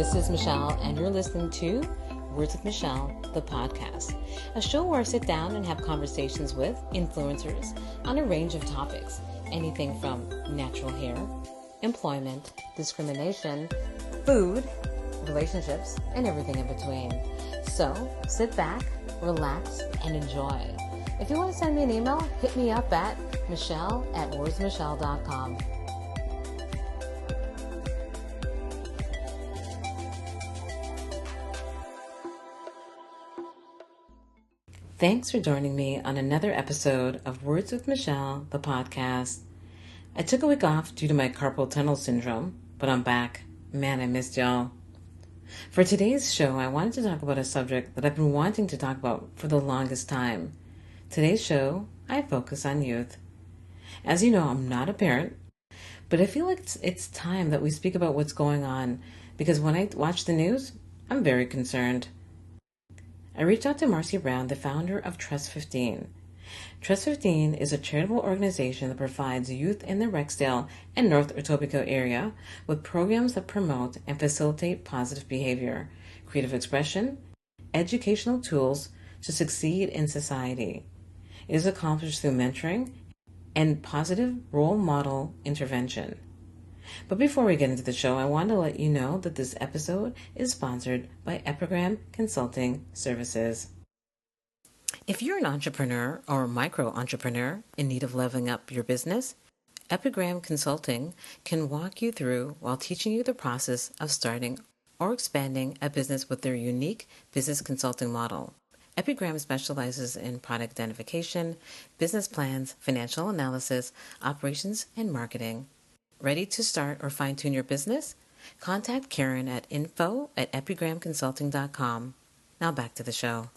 This is Michelle, and you're listening to Words with Michelle, the podcast, a show where I sit down and have conversations with influencers on a range of topics, anything from natural hair, employment, discrimination, food, relationships, and everything in between. So sit back, relax, and enjoy. If you want to send me an email, hit me up at michelle@wordsmichelle.com. Thanks for joining me on another episode of Words with Michelle, the podcast. I took a week off due to my carpal tunnel syndrome, but I'm back. Man, I missed y'all. For today's show, I wanted to talk about a subject that I've been wanting to talk about for the longest time. Today's show, I focus on youth. As you know, I'm not a parent, but I feel like it's time that we speak about what's going on, because when I watch the news, I'm very concerned. I reached out to Marcia Brown, the founder of Trust 15. Trust 15 is a charitable organization that provides youth in the Rexdale and North Etobicoke area with programs that promote and facilitate positive behavior, creative expression, educational tools to succeed in society. It is accomplished through mentoring and positive role model intervention. But before we get into the show, I want to let you know that this episode is sponsored by Epigram Consulting Services. If you're an entrepreneur or micro-entrepreneur in need of leveling up your business, Epigram Consulting can walk you through while teaching you the process of starting or expanding a business with their unique business consulting model. Epigram specializes in product identification, business plans, financial analysis, operations, and marketing. Ready to start or fine-tune your business? Contact Karen at info@epigramconsulting.com. Now back to the show.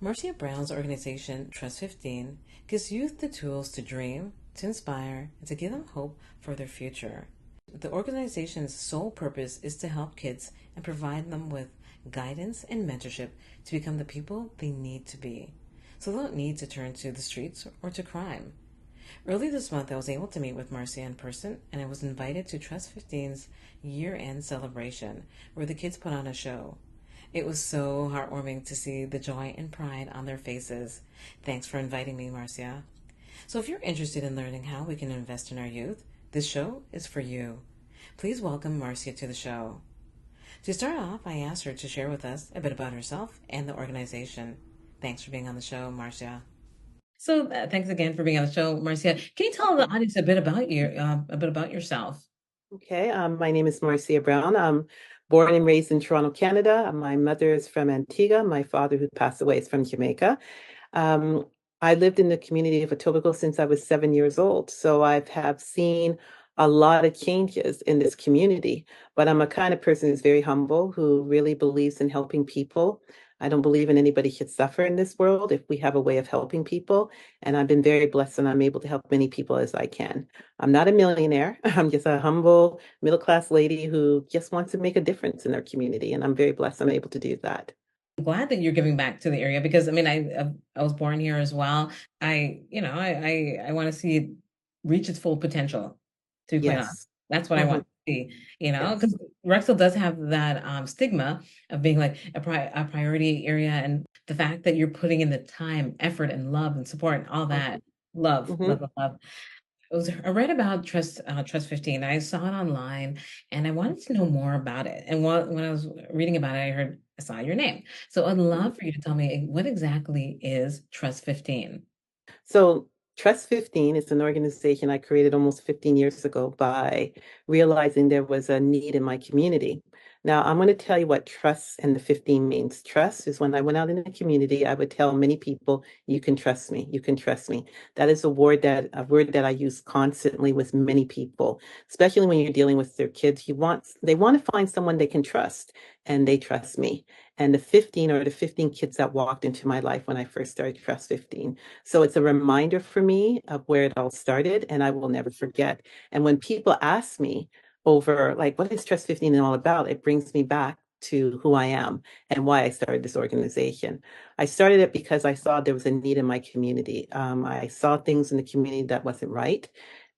Marcia Brown's organization, Trust 15, gives youth the tools to dream, to inspire, and to give them hope for their future. The organization's sole purpose is to help kids and provide them with guidance and mentorship to become the people they need to be, so they don't need to turn to the streets or to crime. Early this month, I was able to meet with Marcia in person, and I was invited to Trust 15's year-end celebration, where the kids put on a show. It was so heartwarming to see the joy and pride on their faces. Thanks for inviting me, Marcia. So if you're interested in learning how we can invest in our youth, this show is for you. Please welcome Marcia to the show. To start off, I asked her to share with us a bit about herself and the organization. Thanks for being on the show, Marcia. So thanks again for being on the show, Marcia. Can you tell the audience a bit about yourself? Okay, my name is Marcia Brown. I'm born and raised in Toronto, Canada. My mother is from Antigua. My father, who passed away, is from Jamaica. I lived in the community of Etobicoke since I was 7 years old. So I have seen a lot of changes in this community. But I'm a kind of person who's very humble, who really believes in helping people. I don't believe in anybody should suffer in this world if we have a way of helping people. And I've been very blessed and I'm able to help many people as I can. I'm not a millionaire. I'm just a humble middle-class lady who just wants to make a difference in their community. And I'm very blessed I'm able to do that. I'm glad that you're giving back to the area, because I mean, I was born here as well. I want to see it reach its full potential, to be quite honest. Yes. That's what I want to see, because Rexdale does have that stigma of being like a priority area, and the fact that you're putting in the time, effort, and love and support and all that. Love. I read about Trust 15. I saw it online, and I wanted to know more about it. And when I was reading about it, I saw your name. So I'd love for you to tell me, what exactly is Trust 15? So Trust 15 is an organization I created almost 15 years ago by realizing there was a need in my community. Now, I'm going to tell you what trust and the 15 means. Trust is when I went out in the community, I would tell many people, you can trust me, you can trust me. That is a word that I use constantly with many people, especially when you're dealing with their kids. They want to find someone they can trust, and they trust me. And the 15 are the 15 kids that walked into my life when I first started Trust 15. So it's a reminder for me of where it all started, and I will never forget. And when people ask me over, like, what is Trust 15 all about, it brings me back to who I am and why I started this organization. I started it because I saw there was a need in my community. I saw things in the community that wasn't right.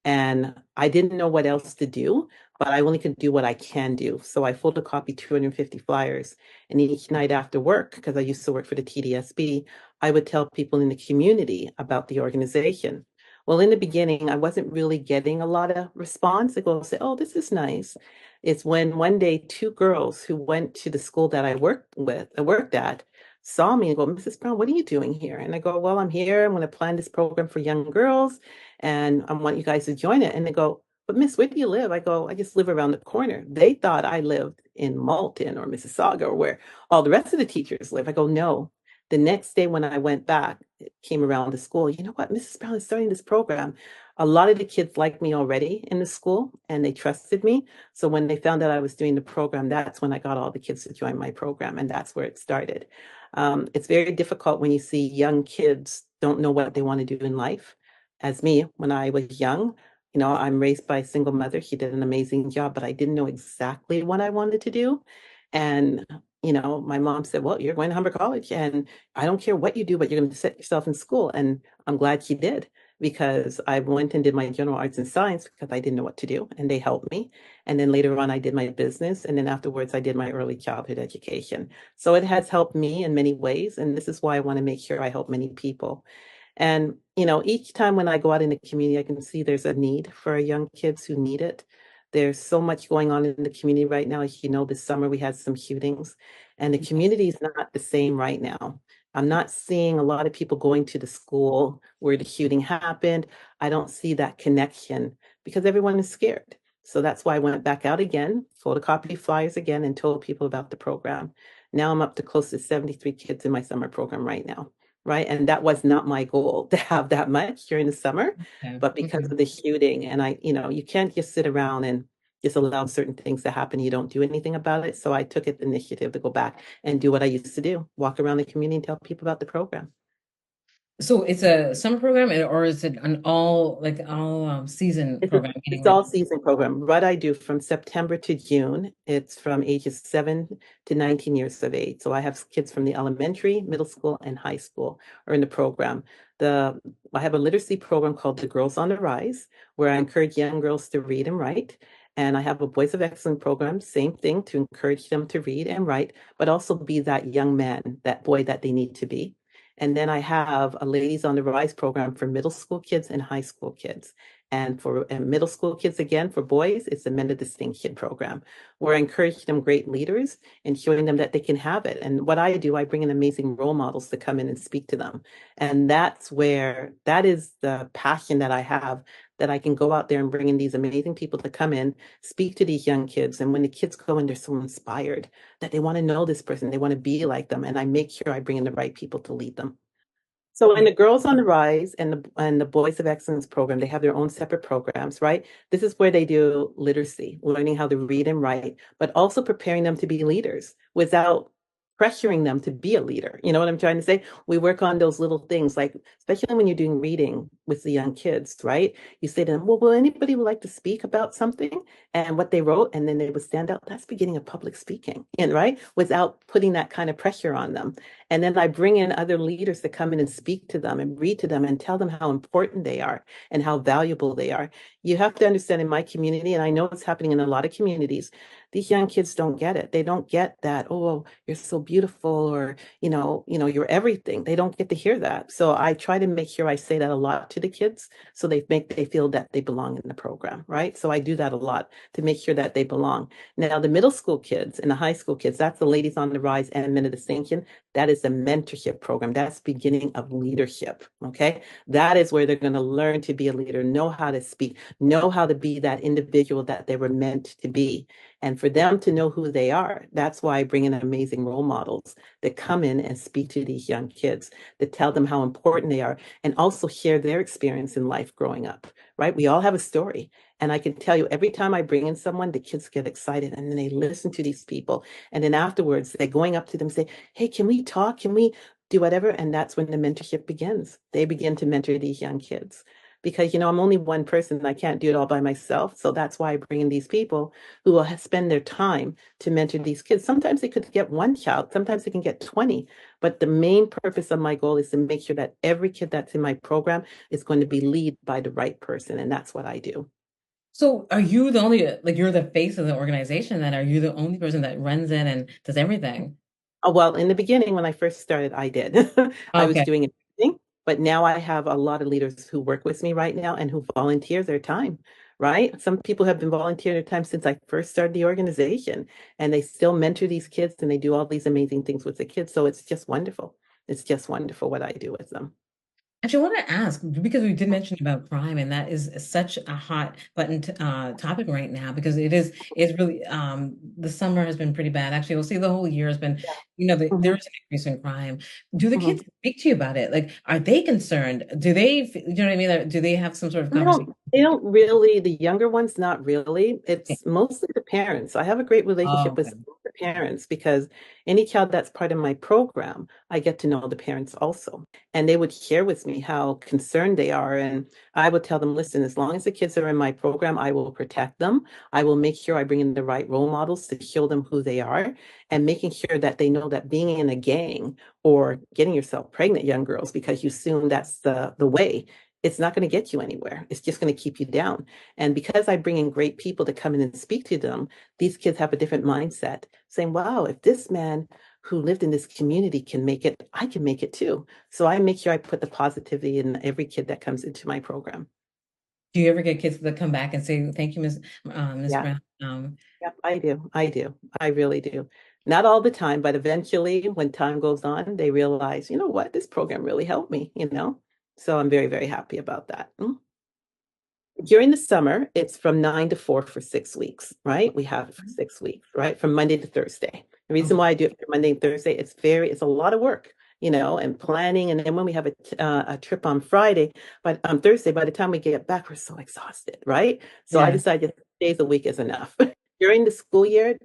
And I didn't know what else to do, but I only could do what I can do. So I photocopied 250 flyers. And each night after work, because I used to work for the TDSB, I would tell people in the community about the organization. Well, in the beginning, I wasn't really getting a lot of response. They go say, "Oh, this is nice." It's when one day two girls who went to the school that I worked at, saw me and go, "Mrs. Brown, what are you doing here?" And I go, "Well, I'm here. I'm going to plan this program for young girls, and I want you guys to join it." And they go, "But Miss, where do you live?" I go, "I just live around the corner." They thought I lived in Malton or Mississauga or where all the rest of the teachers live. I go, "No." The next day when I went back, it came around the school. "You know what? Mrs. Brown is starting this program." A lot of the kids liked me already in the school and they trusted me. So when they found out I was doing the program, that's when I got all the kids to join my program. And that's where it started. It's very difficult when you see young kids don't know what they want to do in life. As me, when I was young, I'm raised by a single mother. She did an amazing job, but I didn't know exactly what I wanted to do. And, my mom said, "Well, you're going to Humber College and I don't care what you do, but you're going to set yourself in school." And I'm glad she did because I went and did my general arts and science because I didn't know what to do and they helped me. And then later on, I did my business. And then afterwards, I did my early childhood education. So it has helped me in many ways. And this is why I want to make sure I help many people. And, each time when I go out in the community, I can see there's a need for young kids who need it. There's so much going on in the community right now. As you know, this summer we had some shootings, and the Yes. community is not the same right now. I'm not seeing a lot of people going to the school where the shooting happened. I don't see that connection because everyone is scared. So that's why I went back out again, photocopied flyers again, and told people about the program. Now I'm up to close to 73 kids in my summer program right now, right? And that was not my goal to have that much during the summer, Yeah. but because Okay. of the shooting, and you can't just sit around and just allow certain things to happen. You don't do anything about it. So I took it the initiative to go back and do what I used to do, walk around the community and tell people about the program. So it's a summer program or is it an all season It's a, program? Meaning it's like all season program. What I do from September to June, it's from ages 7 to 19 years of age. So I have kids from the elementary, middle school, and high school are in the program. The I have a literacy program called the Girls on the Rise, where I encourage young girls to read and write. And I have a Boys of Excellence program, same thing, to encourage them to read and write, but also be that young man, that boy that they need to be. And then I have a Ladies on the Rise program for middle school kids and high school kids. And for middle school kids, again, for boys, it's the Men of Distinction program, where I encourage them great leaders and showing them that they can have it. And what I do, I bring in amazing role models to come in and speak to them. And that is the passion that I have, that I can go out there and bring in these amazing people to come in, speak to these young kids. And when the kids go in, they're so inspired that they want to know this person, they want to be like them. And I make sure I bring in the right people to lead them. So in the Girls on the Rise and the Boys of Excellence program, they have their own separate programs, right? This is where they do literacy, learning how to read and write, but also preparing them to be leaders without pressuring them to be a leader. You know what I'm trying to say? We work on those little things, like especially when you're doing reading with the young kids, right? You say to them, "Well, will anybody would like to speak about something?" And what they wrote, and then they would stand out. That's beginning of public speaking, and right, without putting that kind of pressure on them. And then I bring in other leaders to come in and speak to them and read to them and tell them how important they are and how valuable they are. You have to understand, in my community, and I know it's happening in a lot of communities, these young kids don't get it. They don't get that, "Oh, you're so beautiful," or, "You're everything." They don't get to hear that. So I try to make sure I say that a lot to the kids so they feel that they belong in the program, right? So I do that a lot to make sure that they belong. Now, the middle school kids and the high school kids, that's the Ladies on the Rise and Men of Distinction. That is the mentorship program. That's beginning of leadership. Okay. That is where they're going to learn to be a leader, know how to speak, know how to be that individual that they were meant to be. And for them to know who they are, that's why I bring in amazing role models that come in and speak to these young kids, that tell them how important they are, and also share their experience in life growing up, right? We all have a story. And I can tell you, every time I bring in someone, the kids get excited and then they listen to these people. And then afterwards, they're going up to them and say, "Hey, can we talk? Can we do whatever?" And that's when the mentorship begins. They begin to mentor these young kids. because, I'm only one person and I can't do it all by myself. So that's why I bring in these people who will spend their time to mentor these kids. Sometimes they could get one child, sometimes they can get 20. But the main purpose of my goal is to make sure that every kid that's in my program is going to be led by the right person. And that's what I do. So are you the only, like, you're the face of the organization then? Are you the only person that runs it and does everything? Well, in the beginning, when I first started, I did. I was Okay. doing everything, but now I have a lot of leaders who work with me right now and who volunteer their time, right? Some people have been volunteering their time since I first started the organization, and they still mentor these kids and they do all these amazing things with the kids. So it's just wonderful. It's just wonderful what I do with them. Actually, I want to ask because we did mention about crime, and that is such a hot button topic right now because it's really the summer has been pretty bad. Actually, we'll see the whole year has been, there Mhm, is an increase in crime. Do the mhm. kids speak to you about it? Like, are they concerned? Do they, you know what I mean? Do they have some sort of conversation? They don't really, the younger ones, not really. It's mostly the parents. I have a great Oh, relationship with okay. the parents because any child that's part of my program, I get to know the parents also. And they would share with me how concerned they are. And I would tell them, listen, as long as the kids are in my program, I will protect them. I will make sure I bring in the right role models to show them who they are and making sure that they know that being in a gang or getting yourself pregnant, young girls, because you assume that's the way, it's not going to get you anywhere. It's just going to keep you down. And because I bring in great people to come in and speak to them, these kids have a different mindset, saying, wow, if this man who lived in this community can make it, I can make it too. So I make sure I put the positivity in every kid that comes into my program. Do you ever get kids that come back and say, "Thank you, Miss Yeah, Brown"? yeah, I do. I do. I really do. Not all the time, but eventually, when time goes on, they realize, you know what, this program really helped me. So I'm very, very happy about that. During the summer, it's from 9 to 4 for 6 weeks, right? We have it for 6 weeks, right? From Monday to Thursday. The reason Okay. why I do it for Monday and Thursday, it's a lot of work, and planning. And then when we have a trip on Friday, but on Thursday, by the time we get back, we're so exhausted, right? So I Yeah. decided 6 days a week is enough. During the school year,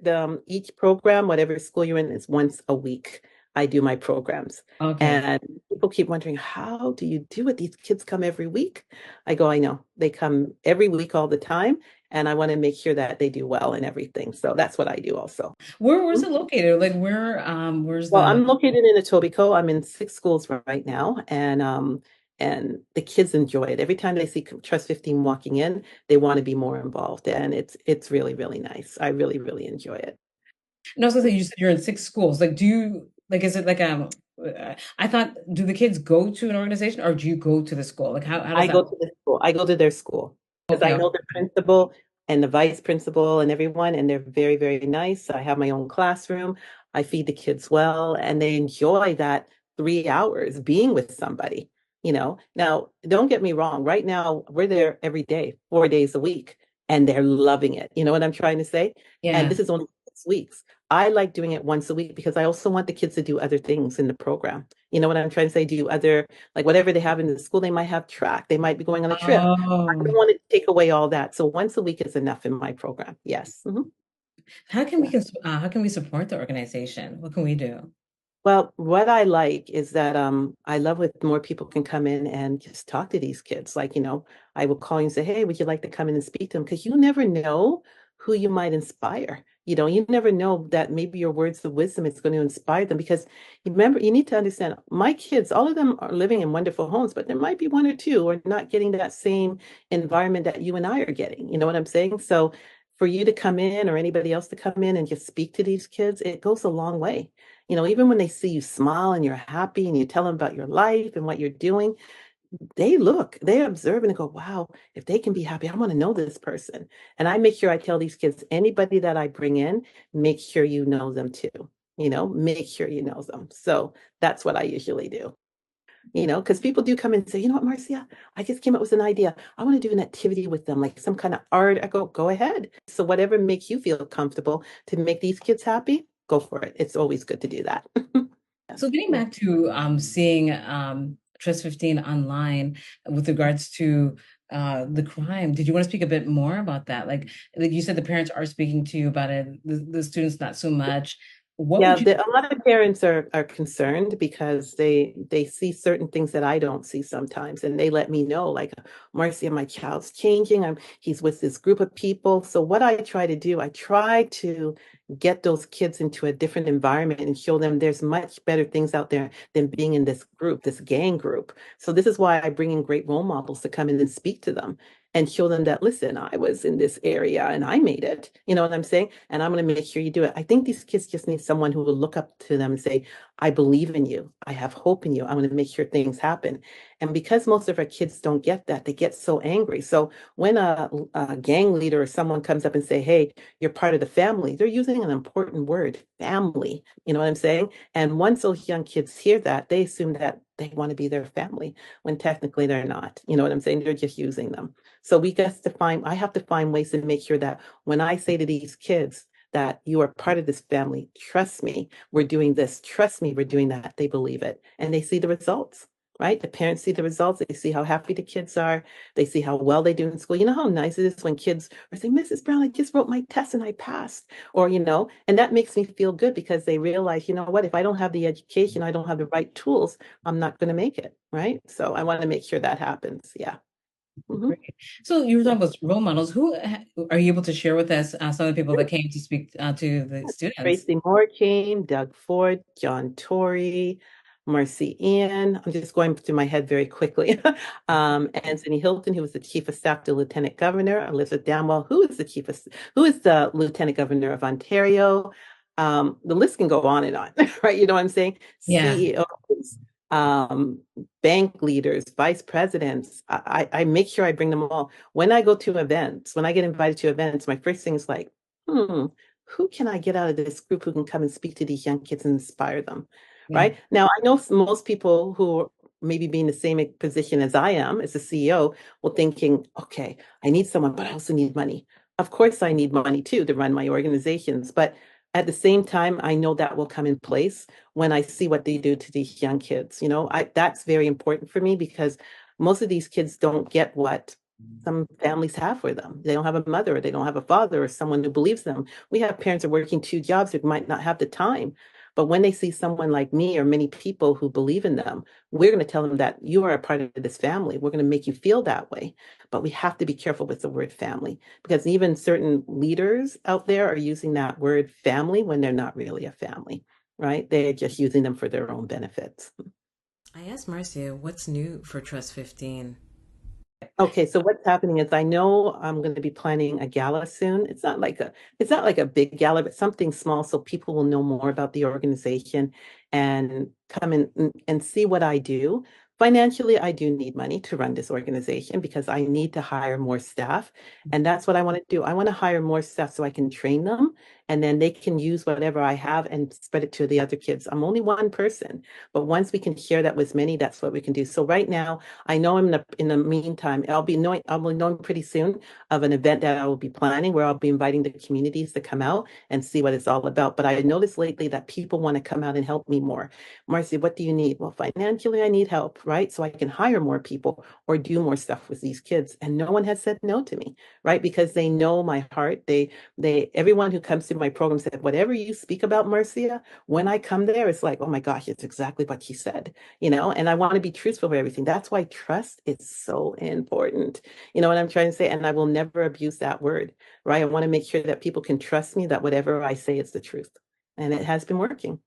each program, whatever school you're in, is once a week. I do my programs. Okay. And people keep wondering, how do you do it? These kids come every week. I go, I know. They come every week all the time, and I want to make sure that they do well and everything. So that's what I do also. Where's it located? Like, where's Well, the? I'm located in Etobicoke. I'm in 6 schools right now, and the kids enjoy it. Every time they see Trust 15 walking in, they want to be more involved, and it's really, really nice. I really, really enjoy it. No, so you said you're in 6 schools. Like, do you like? Is it like I thought, do the kids go to an organization or do you go to the school? Like, how does I that go work? to the school. I go to their school because Okay. I Okay. know the principal and the vice principal and everyone, and they're very, very nice. I have my own classroom. I feed the kids well, and they enjoy that 3 hours being with somebody. Now, don't get me wrong. Right now, we're there every day, 4 days a week, and they're loving it. You know what I'm trying to say? And Yeah. this is only 6 weeks. I like doing it once a week because I also want the kids to do other things in the program. You know what I'm trying to say? Do other like whatever they have in the school, they might have track, they might be going on a trip. I Oh, don't want to take away all that. So once a week is enough in my program. Yes. Yeah. how can we support the organization? What can we do? Well, what I like is that I love when more people can come in and just talk to these kids. Like, I will call you and say, hey, would you like to come in and speak to them? Because you never know who you might inspire. You never know that maybe your words of wisdom is going to inspire them. Because you remember, you need to understand my kids, all of them are living in wonderful homes, but there might be one or two who are not getting that same environment that you and I are getting. You know what I'm saying? So for you to come in or anybody else to come in and just speak to these kids, it goes a long way. Even when they see you smile and you're happy and you tell them about your life and what you're doing, they observe and go, wow, if they can be happy, I want to know this person. And I make sure I tell these kids, anybody that I bring in, make sure you know them too. Make sure you know them. So that's what I usually do, because people do come and say, you know what, Marcia, I just came up with an idea. I want to do an activity with them, like some kind of art. I go ahead. So whatever makes you feel comfortable to make these kids happy, go for it. It's always good to do that. Yeah. So getting back to seeing Trust 15 online with regards to the crime, did you want to speak a bit more about that? Like you said, the parents are speaking to you about it, the students not so much. What Yeah, would you? a lot of parents are concerned because they see certain things that I don't see sometimes, and they let me know, like, Marcia, my child's changing. He's with this group of people. So what I try to do, I try to get those kids into a different environment and show them there's much better things out there than being in this group, this gang group. So this is why I bring in great role models to come in and speak to them and show them that, listen, I was in this area and I made it. You know what I'm saying? And I'm going to make sure you do it. I think these kids just need someone who will look up to them and say, I believe in you. I have hope in you. I'm going to make sure things happen. And because most of our kids don't get that, they get so angry. So when a gang leader or someone comes up and say, hey, you're part of the family, they're using an important word, family. You know what I'm saying? And once those young kids hear that, they assume that they want to be their family when technically they're not. You know what I'm saying? They're just using them. So I have to find ways to make sure that when I say to these kids that you are part of this family, trust me, we're doing this, trust me, we're doing that, they believe it and they see the results. Right? The parents see the results. They see how happy the kids are. They see how well they do in school. You know how nice it is when kids are saying, Mrs. Brown, I just wrote my test and I passed. Or, and that makes me feel good because they realize, you know what, if I don't have the education, I don't have the right tools, I'm not going to make it. Right? So I want to make sure that happens. Yeah. Mhm. Great. So you were Yeah. talking about role models. Who are you able to share with us some of the people that came to speak to the students? Tracy Moore came, Doug Ford, John Tory, Marcy Ian. I'm just going through my head very quickly. Anthony Hilton, who was the chief of staff to Lieutenant Governor, Elizabeth Damwell, who is the Lieutenant Governor of Ontario. The list can go on, right? You know what I'm saying? Yeah. CEOs, um, bank leaders, vice presidents. I make sure I bring them all. When I go to events, when I get invited to events, my first thing is like, who can I get out of this group who can come and speak to these young kids and inspire them? Yeah. Right now, I know most people who maybe be in the same position as I am as a CEO will thinking, okay, I need someone, but I also need money. Of course, I need money too to run my organizations, but at the same time, I know that will come in place when I see what they do to these young kids. That's very important for me because most of these kids don't get what some families have for them. They don't have a mother, or they don't have a father, or someone who believes them. We have parents who are working two jobs who might not have the time. But when they see someone like me or many people who believe in them, we're going to tell them that you are a part of this family. We're going to make you feel that way. But we have to be careful with the word family because even certain leaders out there are using that word family when they're not really a family, right? They're just using them for their own benefits. I asked Marcia, what's new for Trust 15? Okay, so what's happening is I know I'm going to be planning a gala soon. It's not like a big gala, but something small so people will know more about the organization and come in and see what I do. Financially, I do need money to run this organization because I need to hire more staff. And that's what I want to do. I want to hire more staff so I can train them and then they can use whatever I have and spread it to the other kids. I'm only one person, but once we can share that with many, that's what we can do. So right now, I know in the meantime, I'll be knowing pretty soon of an event that I will be planning where I'll be inviting the communities to come out and see what it's all about. But I noticed lately that people want to come out and help me more. Marcy, what do you need? Well, financially, I need help, right? So I can hire more people or do more stuff with these kids. And no one has said no to me, right? Because they know my heart. Everyone who comes to my program said, whatever you speak about, Marcia, when I come there, it's like, oh my gosh, it's exactly what she said, and I want to be truthful with everything. That's why trust is so important. You know what I'm trying to say? And I will never abuse that word, right? I want to make sure that people can trust me that whatever I say is the truth. And it has been working.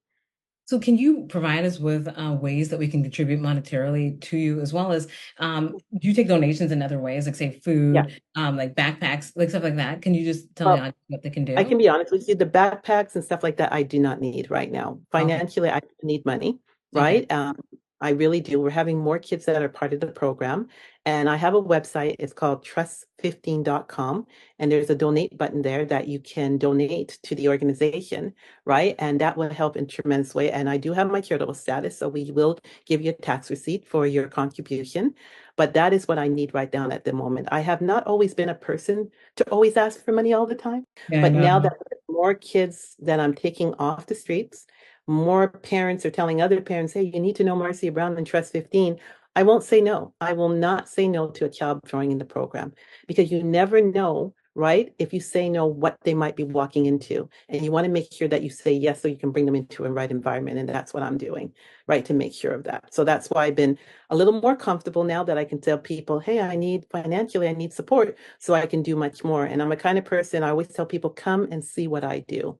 So can you provide us with ways that we can contribute monetarily to you, as well as do you take donations in other ways, like say Yeah. food, like backpacks, like stuff like that? Can you just tell the Well, audience what they can I do? can be honest with you, the backpacks and stuff like that, I do not need right now. Okay. Financially, I need money, Okay. right? I really do. We're having more kids that are part of the program. And I have a website. It's called trust15.com. And there's a donate button there that you can donate to the organization, right? And that will help in tremendous way. And I do have my charitable status, so we will give you a tax receipt for your contribution. But that is what I need right now at the moment. I have not always been a person to always ask for money all the time. Yeah, I But now know. that there's more kids that I'm taking off the streets, more parents are telling other parents, hey, you need to know Marcia Brown and Trust 15. I won't say no. I will not say no to a child joining in the program because you never know right? If you say no, what they might be walking into. And you want to make sure that you say yes so you can bring them into a right environment. And that's what I'm doing, right? To make sure of that. So that's why I've been a little more comfortable now that I can tell people, hey, I need financially, I need support so I can do much more. And I'm a kind of person, I always tell people, come and see what I do.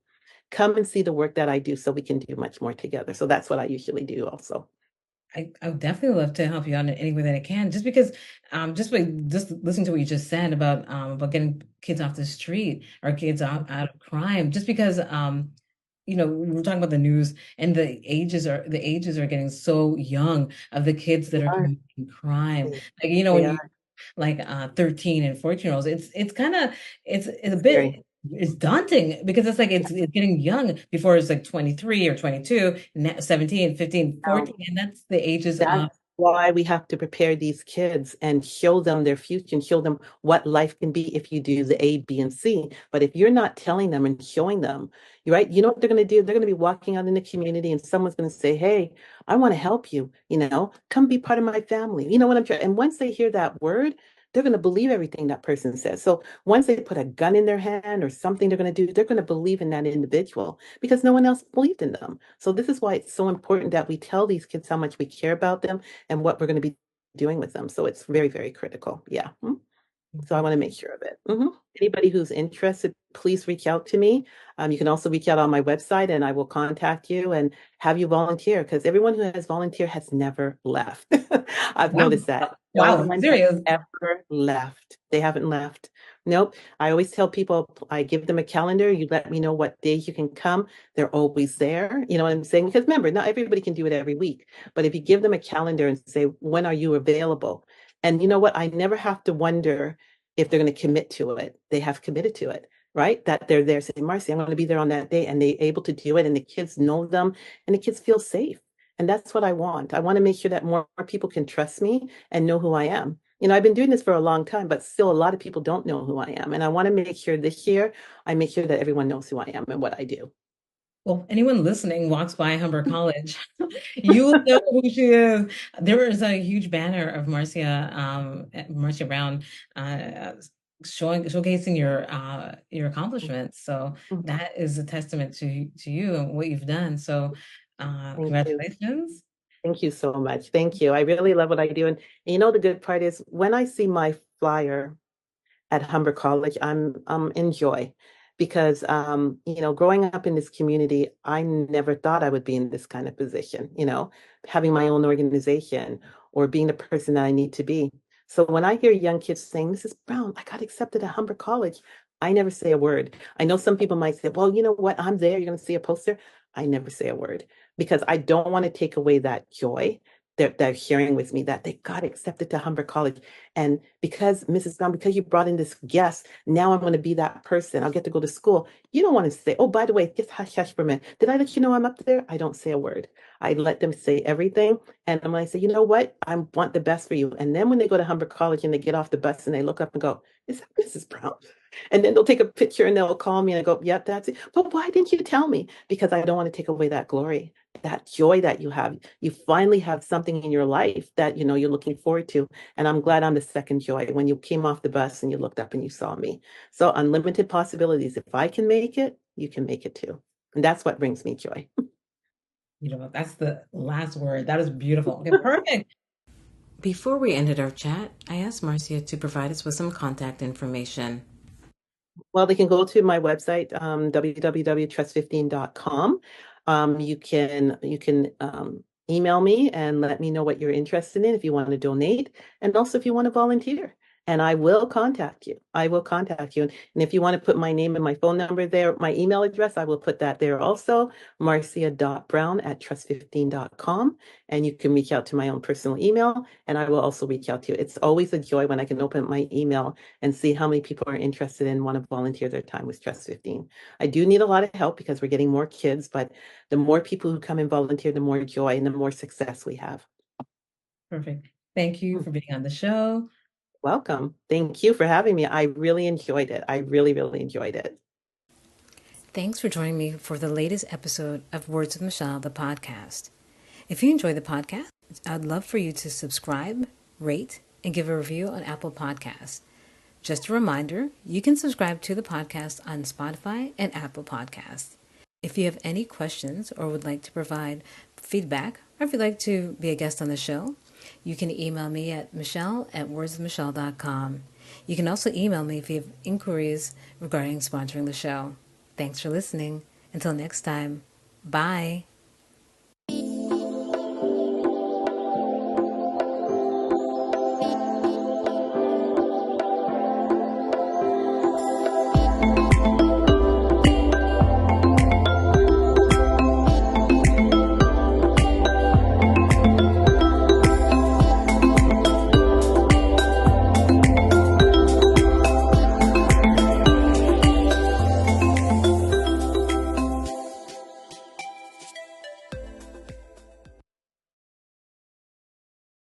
Come and see the work that I do so we can do much more together. So that's what I usually do also. I would definitely love to help you out in any way that I can, just because, just by just listening to what you just said about getting kids off the street or kids out of crime, just because, we're talking about the news and the ages are getting so young of the kids They that are are. committing crime. They, Like, they when you are 13 and 14-year-olds, it's kind of it's a bit scary. it's daunting because it's like it's getting young before it's like 23 or 22, 17, 15, Now, 14, and that's the ages of. that's why we have to prepare these kids and show them their future and show them what life can be if you do the A, B, and C. But if you're not telling them and showing them, right, you know what they're going to do? They're going to be walking out in the community and someone's going to say, hey, I want to help you, come be part of my family. You know what I'm trying? And once they hear that word, they're going to believe everything that person says. So once they put a gun in their hand or something they're going to do, they're going to believe in that individual because no one else believed in them. So this is why it's so important that we tell these kids how much we care about them and what we're going to be doing with them. So it's very, very critical. Yeah. So I want to make sure of it. Anybody who's interested, please reach out to me. You can also reach out on my website and I will contact you and have you volunteer because everyone who has volunteered has never left. I've Wow. noticed that. No Wow, one has serious. ever left. They haven't left. Nope. I always tell people, I give them a calendar. You let me know what days you can come. They're always there. You know what I'm saying? Because remember, not everybody can do it every week. But if you give them a calendar and say, when are you available? And you know what? I never have to wonder if they're going to commit to it. They have committed to it, right? That they're there saying, Marcy, I'm going to be there on that day. And they're able to do it. And the kids know them and the kids feel safe. And that's what I want. I want to make sure that more people can trust me and know who I am. I've been doing this for a long time, but still a lot of people don't know who I am. And I want to make sure this year, I make sure that everyone knows who I am and what I do. Well, anyone listening walks by Humber College, you will know who she is. There is a huge banner of Marcia Brown, uh, showcasing your accomplishments. So Mhm. that is a testament to you and what you've done. So Thank you. congratulations. Thank you so much. Thank you. I really love what I do. And the good part is when I see my flyer at Humber College, I'm in joy because growing up in this community, I never thought I would be in this kind of position, having my own organization or being the person that I need to be. So when I hear young kids saying, Mrs. Brown, I got accepted at Humber College, I never say a word. I know some people might say, well, you know what? I'm there. You're going to see a poster. I never say a word because I don't want to take away that joy that they're sharing with me that they got accepted to Humber College. And because Mrs. Brown, because you brought in this guest, now I'm going to be that person. I'll get to go to school. You don't want to say, oh, by the way, just hush, hush for a minute. Did I let you know I'm up there? I don't say a word. I let them say everything. And I'm going to say, you know what? I want the best for you. And then when they go to Humber College and they get off the bus and they look up and go, is that Mrs. Brown? And then they'll take a picture and they'll call me and I go, yep, that's it. But why didn't you tell me? Because I don't want to take away that glory, that joy that you have. You finally have something in your life that you're looking forward to. And I'm glad I'm the second joy when you came off the bus and you looked up and you saw me. So unlimited possibilities. If I can make it, you can make it too. And that's what brings me joy. That's the last word. That is beautiful. Okay, perfect. Before we ended our chat, I asked Marcia to provide us with some contact information. Well, they can go to my website, www.trust15.com. You can email me and let me know what you're interested in if you want to donate, and also if you want to volunteer. And I will contact you. I will contact you. And if you want to put my name and my phone number there, my email address, I will put that there also, marcia.brown@trust15.com. And you can reach out to my own personal email, and I will also reach out to you. It's always a joy when I can open my email and see how many people are interested and want to volunteer their time with Trust 15. I do need a lot of help because we're getting more kids, but the more people who come and volunteer, the more joy and the more success we have. Perfect. Thank you for being on the show. Welcome. Thank you for having me. I really enjoyed it. I really, really enjoyed it. Thanks for joining me for the latest episode of Words with Michelle, the podcast. If you enjoy the podcast, I'd love for you to subscribe, rate, and give a review on Apple Podcasts. Just a reminder, you can subscribe to the podcast on Spotify and Apple Podcasts. If you have any questions or would like to provide feedback, or if you'd like to be a guest on the show, you can email me at michelle@wordsofmichelle.com. You can also email me if you have inquiries regarding sponsoring the show. Thanks for listening. Until next time, bye.